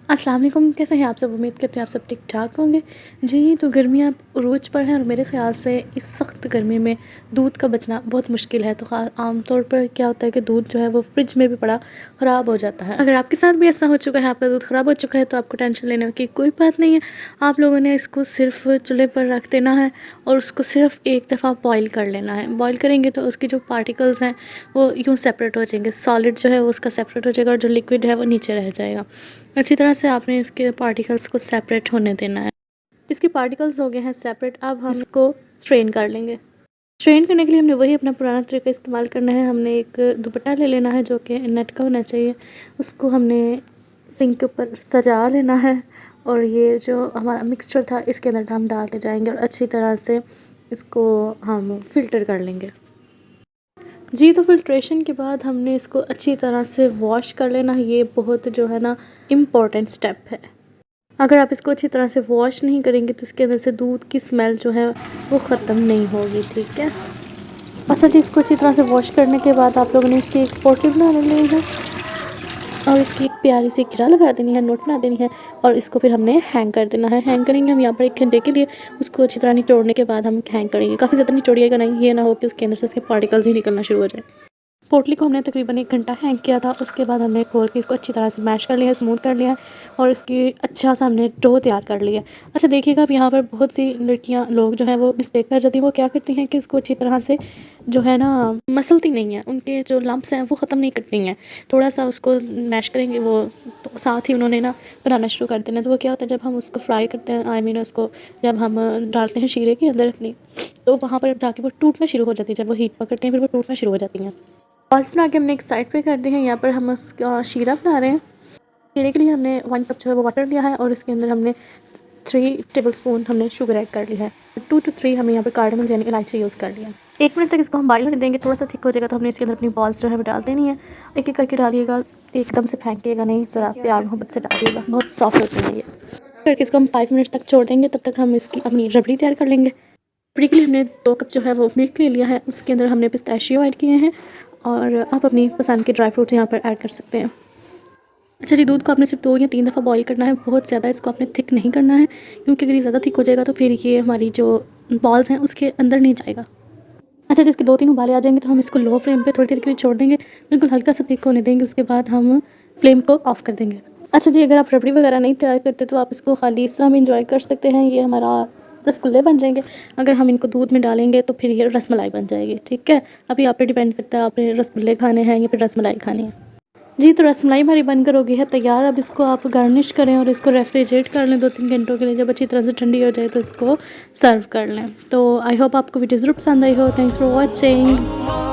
अस्सलाम वालेकुम, कैसे हैं आप सब? उम्मीद करते हैं आप सब ठीक-ठाक होंगे। जी, तो गर्मियाँ उरूज पर हैं और मेरे ख़्याल से इस सख्त गर्मी में दूध का बचना बहुत मुश्किल है। तो आम तौर पर क्या होता है कि दूध जो है वो फ्रिज में भी पड़ा ख़राब हो जाता है। अगर आपके साथ भी ऐसा हो चुका है, आपका दूध ख़राब हो चुका है, तो आपको टेंशन लेने की कोई बात नहीं है। आप लोगों ने इसको सिर्फ़ चूल्हे पर रख देना है और उसको सिर्फ़ एक दफ़ा बॉयल कर लेना है। बॉयल करेंगे तो उसके जो पार्टिकल्स हैं वो यूँ सेपरेट हो जाएँगे। सॉलिड जो है वो उसका सेपरेट हो जाएगा और जो लिक्विड है वो नीचे रह जाएगा। अच्छी तरह से आपने इसके पार्टिकल्स को सेपरेट होने देना है। इसके पार्टिकल्स हो गए हैं सेपरेट, अब हम इसको स्ट्रेन कर लेंगे। स्ट्रेन करने के लिए हमने वही अपना पुराना तरीका इस्तेमाल करना है। हमने एक दुपट्टा ले लेना है जो कि नेट का होना चाहिए। उसको हमने सिंक के ऊपर सजा लेना है और ये जो हमारा मिक्सचर था इसके अंदर हम डालते जाएँगे और अच्छी तरह से इसको हम फ़िल्टर कर लेंगे। जी, तो फ़िल्ट्रेशन के बाद हमने इसको अच्छी तरह से वॉश कर लेना है। ये बहुत जो है ना इम्पोर्टेंट स्टेप है। अगर आप इसको अच्छी तरह से वॉश नहीं करेंगे तो इसके अंदर से दूध की स्मेल जो है वो ख़त्म नहीं होगी, ठीक है। अच्छा जी, इसको अच्छी तरह से वॉश करने के बाद आप लोगों ने इसकी एक पोटली बना लेनी है और इसकी एक प्यारी सी घेरा लगा देनी है, नोट बना देनी है और इसको फिर हमने हैंग कर देना है। हैंग करेंगे हम यहाँ पर 1 घंटे के लिए। उसको अच्छी तरह निचोड़ने के बाद हम हैंग करेंगे। काफ़ी ज़्यादा निचोड़िएगा नहीं, ये ना हो कि उसके अंदर से उसके पार्टिकल्स ही निकलना शुरू हो जाए। पोटली को हमने तकरीबन 1 घंटा हैंग किया था। उसके बाद हमने खोल के इसको अच्छी तरह से मैश कर लिया है, स्मूथ कर लिया है और इसकी अच्छा सा हमने डो तैयार कर लिया है। अच्छा देखिएगा, अब यहाँ पर बहुत सी लड़कियाँ लोग जो हैं वो मिस्टेक कर जाती हैं। वो क्या करती हैं कि इसको अच्छी तरह से जो है ना मसलती नहीं हैं, उनके जो लम्प्स हैं वो ख़त्म नहीं करती हैं। थोड़ा-सा उसको मैश करेंगे वो तो साथ ही उन्होंने ना बनाना शुरू कर देना। तो वो क्या होता है, जब हम उसको फ्राई करते हैं, आई मीन उसको जब हम डालते हैं शीरे के अंदर अपनी, तो वहाँ पर जाके वो टूटना शुरू हो जाती है। जब वो हीट पकड़ते हैं फिर वो टूटना शुरू हो जाती हैं। बॉल्स बना के हमने एक साइड पे कर दिए हैं। यहाँ पर हम उसका शीरा बना रहे हैं। शीरे के लिए हमने 1 कप जो है वो वाटर लिया है और इसके अंदर हमने 3 टेबलस्पून हमने शुगर ऐड कर लिया है। 2 to 3 हमने यहाँ पर कार्डमम यानी इलायची यूज़ कर लिया है। 1 मिनट तक इसको हम बॉयल होने देंगे। थोड़ा सा थिक हो जाएगा तो हमने इसके अंदर अपनी बॉल्स जो है वो डाल देनी है। एक-एक करके डालिएगा, एकदम से फेंकिएगा नहीं, ज़रा प्यार मोहब्बत से डालिएगा, बहुत सॉफ्ट होती है ये। करके इसको हम 5 मिनट्स तक छोड़ देंगे, तब तक हम इसकी अपनी रबड़ी तैयार कर लेंगे। रबड़ी के लिए हमने 2 कप जो है वो मिल्क ले लिया है। उसके अंदर हमने पिस्ताशियो ऐड किए हैं और आप अपनी पसंद के ड्राई फ्रूट्स यहाँ पर ऐड कर सकते हैं। अच्छा जी, दूध को आपने सिर्फ 2 या 3 दफ़ा बॉईल करना है। बहुत ज़्यादा इसको आपने थिक नहीं करना है, क्योंकि अगर ये ज़्यादा थिक हो जाएगा तो फिर ये हमारी जो बॉल्स हैं उसके अंदर नहीं जाएगा। अच्छा, जिसके 2-3 उबाले आ जाएंगे तो हम इसको लो फ्लेम पे थोड़ी देर के लिए छोड़ देंगे, बिल्कुल हल्का सा थिक होने देंगे। उसके बाद हम फ्लेम को ऑफ़ कर देंगे। अच्छा जी, अगर आप रबड़ी वगैरह नहीं तैयार करते तो आप इसको खाली इस तरह भी इंजॉय कर सकते हैं। ये हमारा रसगुल्ले बन जाएंगे। अगर हम इनको दूध में डालेंगे तो फिर ये रसमलाई बन जाएगी, ठीक है। अभी आप पे डिपेंड करता है आपने रसगुल्ले खाने हैं या फिर रसमलाई खानी है। जी, तो रसमलाई हमारी बनकर हो गई है तैयार। अब इसको आप गार्निश करें और इसको रेफ्रिजरेट कर लें 2-3 घंटों के लिए। जब अच्छी तरह से ठंडी हो जाए तो इसको सर्व कर लें। तो आई होप आपको वीडियो ज़रूर पसंद आई हो। Thanks for watching.